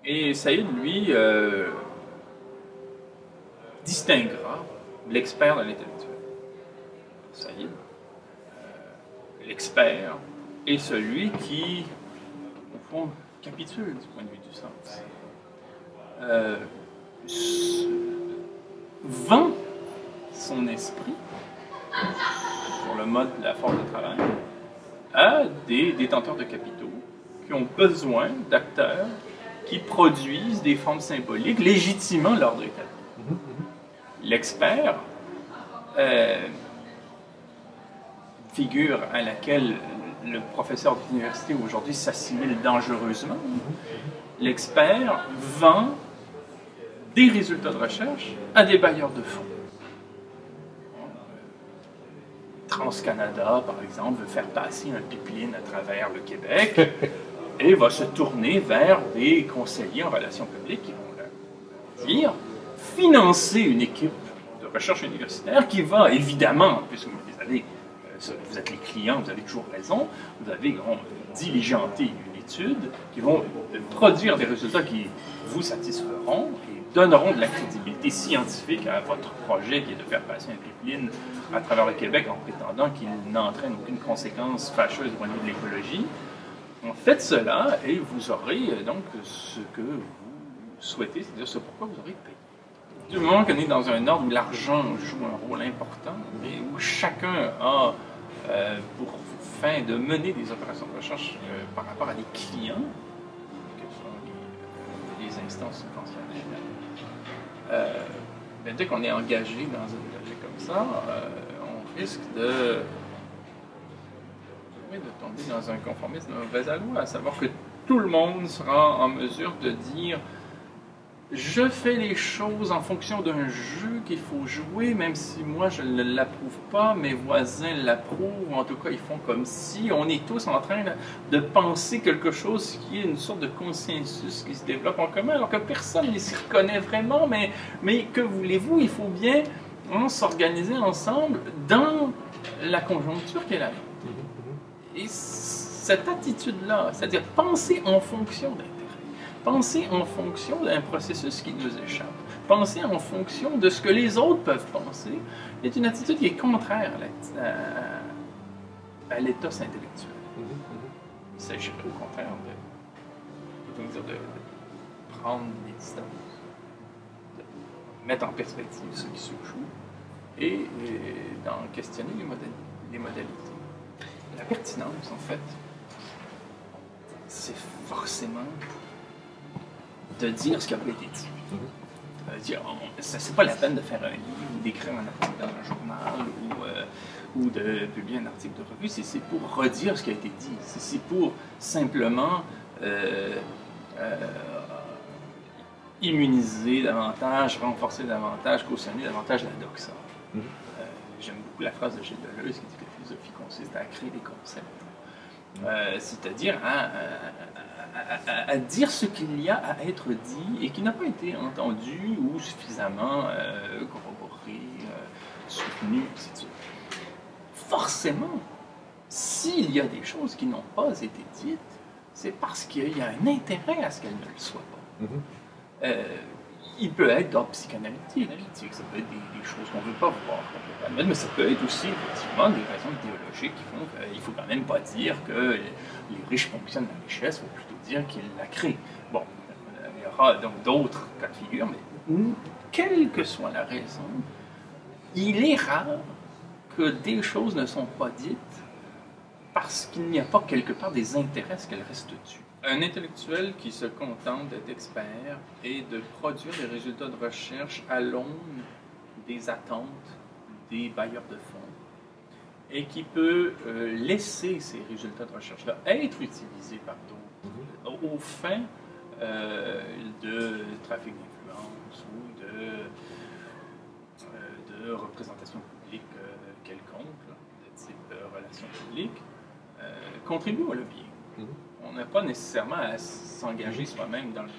Et Saïd, lui, distinguera l'expert de l'intellectuel. Saïd, l'expert est celui qui, au fond, capitule du point de vue du sens. Vend son esprit sur le mode de la force de travail à des détenteurs de capitaux qui ont besoin d'acteurs qui produisent des formes symboliques légitimant l'ordre établi. L'expert, figure à laquelle le professeur d'université aujourd'hui s'assimile dangereusement, l'expert vend des résultats de recherche à des bailleurs de fonds. TransCanada, par exemple, veut faire passer un pipeline à travers le Québec et va se tourner vers des conseillers en relations publiques qui vont leur dire financer une équipe de recherche universitaire qui va évidemment, puisque vous avez, vous êtes les clients, vous avez toujours raison, vous avez diligenté une étude qui vont produire des résultats qui vous satisferont et donneront de la crédibilité scientifique à votre projet qui est de faire passer un pipeline à travers le Québec en prétendant qu'il n'entraîne aucune conséquence fâcheuse au point de vue de l'écologie. Faites cela et vous aurez donc ce que vous souhaitez, c'est-à-dire ce pourquoi vous aurez payé. Du moment qu'on est dans un ordre où l'argent joue un rôle important et où chacun a pour fin de mener des opérations de recherche par rapport à des clients, que sont les instances subventionnelles, dès qu'on est engagé dans une logique comme ça, on risque de tomber dans un conformisme mauvais aloi, à savoir que tout le monde sera en mesure de dire je fais les choses en fonction d'un jeu qu'il faut jouer, même si moi je ne l'approuve pas, mes voisins l'approuvent, en tout cas ils font comme si. On est tous en train de penser quelque chose qui est une sorte de consensus qui se développe en commun, alors que personne ne s'y reconnaît vraiment, mais que voulez-vous, il faut bien s'organiser ensemble dans la conjoncture qui est la nôtre. Et cette attitude-là, c'est-à-dire penser en fonction d'intérêt, penser en fonction d'un processus qui nous échappe, penser en fonction de ce que les autres peuvent penser, est une attitude qui est contraire à l'éthos intellectuel. Il s'agirait au contraire de prendre des distances, de mettre en perspective ce qui se joue et d'en questionner les modalités. La pertinence, en fait, c'est forcément de dire ce qui a été dit. C'est pas la peine de faire un livre, ou d'écrire un article dans un journal, ou de publier un article de revue, c'est pour redire ce qui a été dit. C'est pour simplement immuniser davantage, renforcer davantage, cautionner davantage la doxa. J'aime beaucoup la phrase de Gilles Deleuze qui dit que la philosophie consiste à créer des concepts. C'est-à-dire à dire ce qu'il y a à être dit et qui n'a pas été entendu ou suffisamment corroboré, soutenu, etc. Forcément, s'il y a des choses qui n'ont pas été dites, c'est parce qu'il y a un intérêt à ce qu'elles ne le soient pas. Il peut être d'ordre psychanalytique, ça peut être des choses qu'on ne veut pas voir, qu'on peut admettre, mais ça peut être aussi effectivement des raisons idéologiques qui font qu'il ne faut quand même pas dire que les riches fonctionnent la richesse, il faut plutôt dire qu'ils la créent. Bon, il y aura donc d'autres cas de figure, mais quelle que soit la raison, il est rare que des choses ne sont pas dites parce qu'il n'y a pas quelque part des intérêts à ce qu'elles restent tues. Un intellectuel qui se contente d'être expert et de produire des résultats de recherche à l'aune des attentes des bailleurs de fonds et qui peut laisser ces résultats de recherche-là être utilisés par d'autres aux fins de trafic d'influence ou de représentation publique quelconque, de type relations publiques, contribue au lobbying. On n'a pas nécessairement à s'engager soi-même dans le